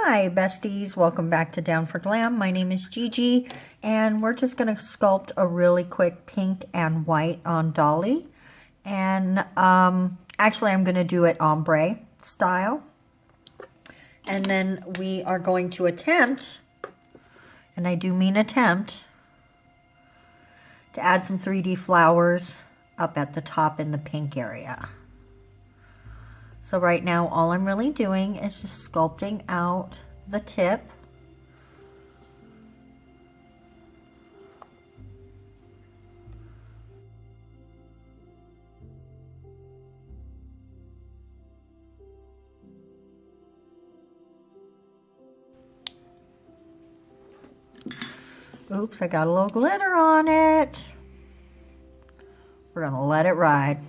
Hi besties, welcome back to Down for Glam. My name is Gigi and we're just going to sculpt a really quick pink and white on Dolly. And actually I'm going to do it ombre style. And then we are going to attempt, and I do mean attempt, to add some 3D flowers up at the top in the pink area. So right now, all I'm really doing is just sculpting out the tip. Oops, I got a little glitter on it. We're gonna let it ride.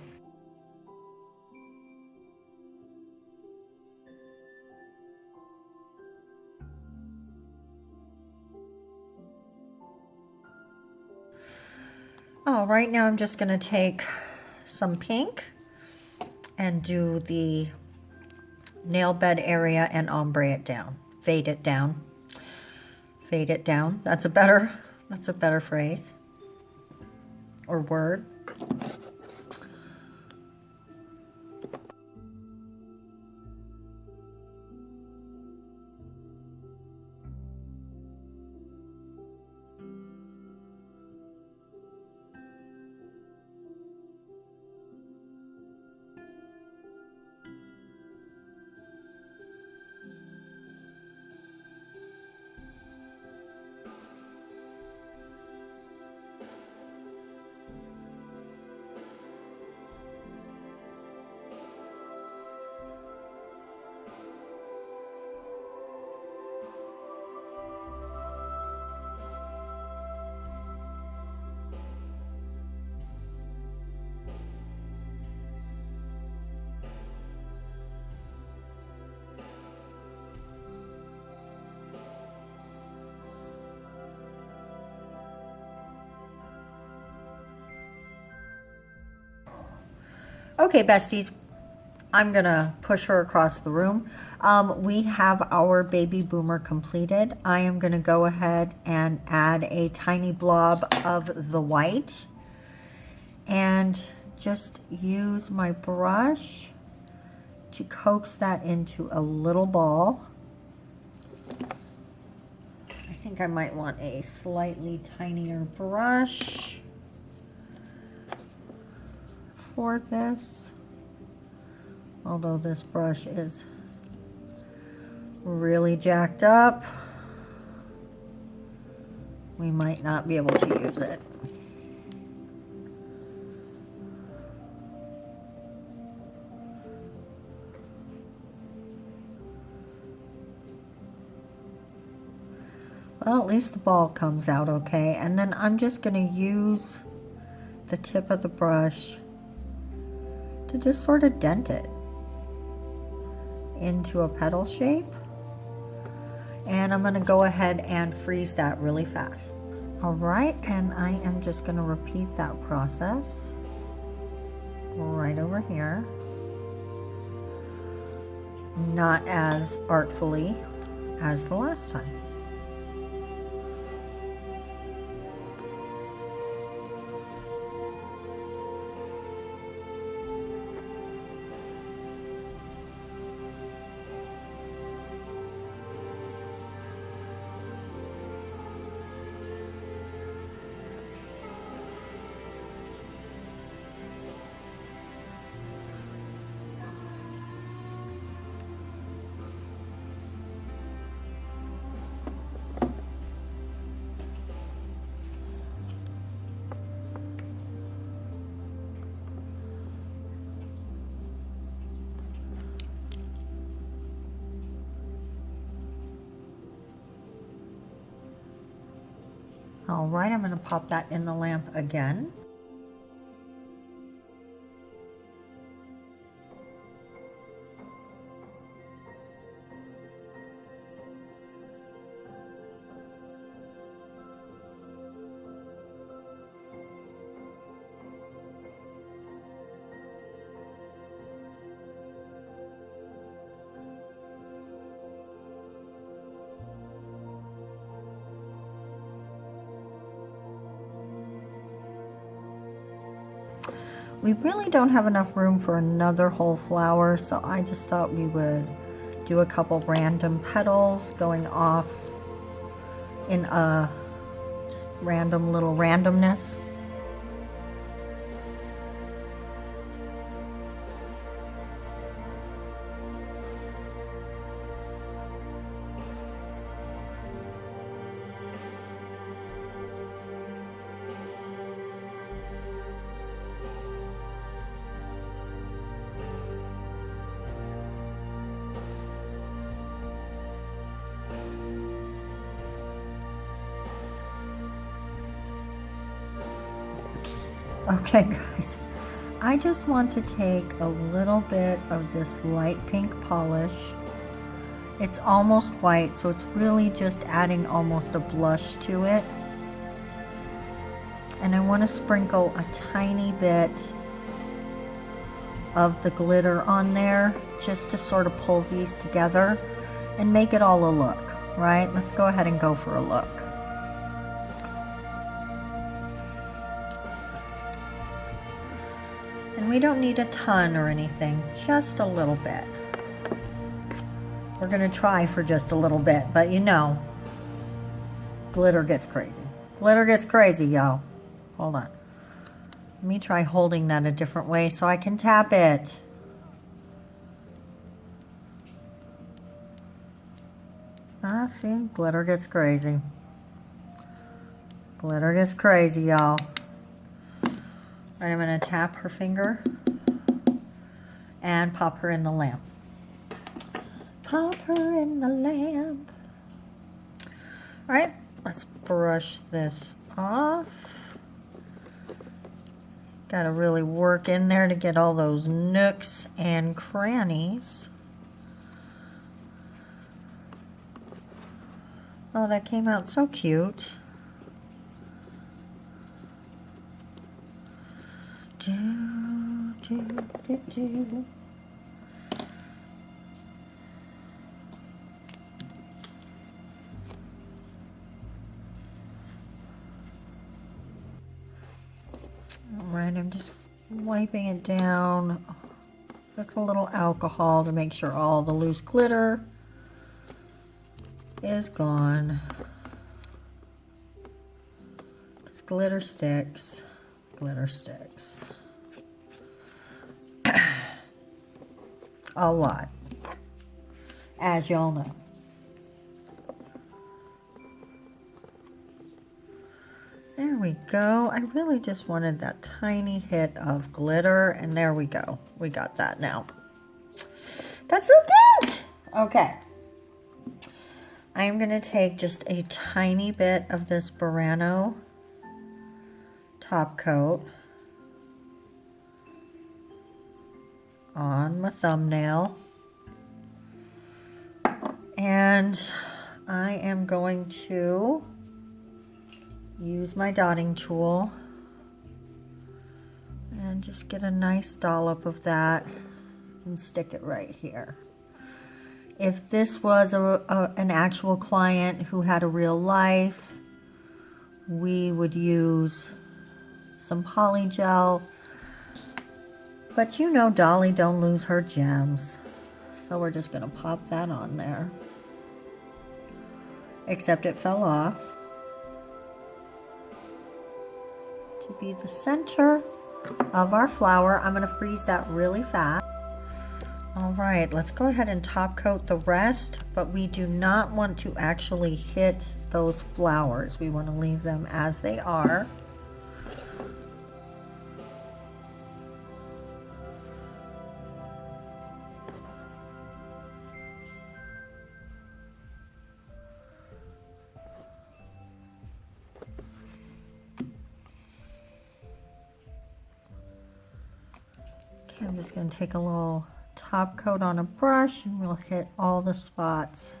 Oh, right now I'm just gonna take some pink and do the nail bed area and ombre it down, fade it down, fade it down. That's a better phrase or word. Okay, besties, I'm gonna push her across the room. We have our baby boomer completed. I am gonna go ahead and add a tiny blob of the white and just use my brush to coax that into a little ball. I think I might want a slightly tinier brush for this, although this brush is really jacked up, we might not be able to use it. Well, at least the ball comes out okay, and then I'm just going to use the tip of the brush to just sort of dent it into a petal shape. And I'm going to go ahead and freeze that really fast. All right, and I am just going to repeat that process right over here. Not as artfully as the last time. All right, I'm going to pop that in the lamp again. We really don't have enough room for another whole flower, so I just thought we would do a couple random petals going off in a just random little randomness. Okay guys, I just want to take a little bit of this light pink polish. It's almost white, so it's really just adding almost a blush to it. And I want to sprinkle a tiny bit of the glitter on there just to sort of pull these together and make it all a look, right? Let's go ahead and go for a look. And we don't need a ton or anything, just a little bit. We're gonna try for just a little bit, but you know, glitter gets crazy. Glitter gets crazy, y'all. Hold on. Let me try holding that a different way so I can tap it. Ah, see, glitter gets crazy. Glitter gets crazy, y'all. All right, I'm gonna tap her finger and pop her in the lamp. Pop her in the lamp. All right, let's brush this off. Gotta really work in there to get all those nooks and crannies. Oh, that came out so cute. Alright, I'm just wiping it down with a little alcohol to make sure all the loose glitter is gone. Because glitter sticks. Glitter sticks. A lot, as y'all know. There we go. I really just wanted that tiny hit of glitter, and there we go. We got that now. That's so cute! Okay. I am going to take just a tiny bit of this Burano top coat on my thumbnail, and I am going to use my dotting tool and just get a nice dollop of that and stick it right here. If this was an actual client who had a real life, we would use some poly gel. But you know Dolly don't lose her gems. So we're just gonna pop that on there. Except it fell off. To be the center of our flower. I'm gonna freeze that really fast. All right, let's go ahead and top coat the rest, but we do not want to actually hit those flowers. We want to leave them as they are. Okay, I'm just going to take a little top coat on a brush and we'll hit all the spots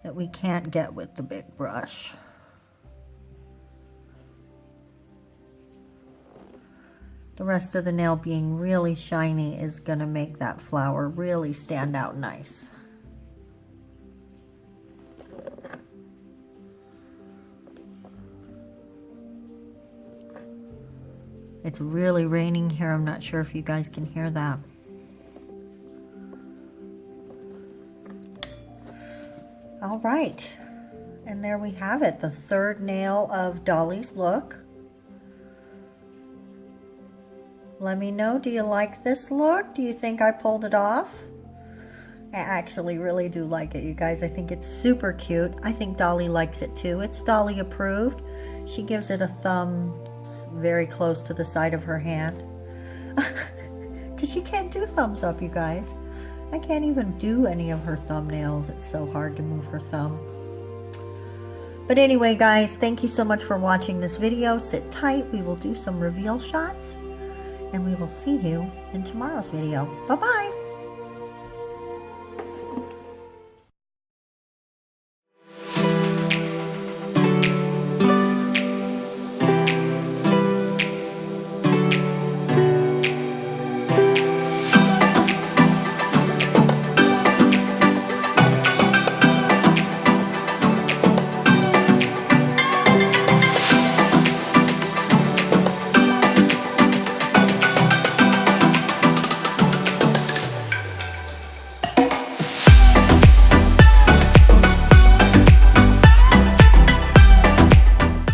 that we can't get with the big brush. The rest of the nail being really shiny is going to make that flower really stand out nice. It's really raining here. I'm not sure if you guys can hear that. All right. And there we have it, the third nail of Dolly's look. Let me know, do you like this look? Do you think I pulled it off? I actually really do like it, you guys. I think it's super cute. I think Dolly likes it too. It's Dolly approved. She gives it a thumb very close to the side of her hand. Because she can't do thumbs up, you guys. I can't even do any of her thumbnails. It's so hard to move her thumb. But anyway, guys, thank you so much for watching this video. Sit tight. We will do some reveal shots. And we will see you in tomorrow's video. Bye-bye.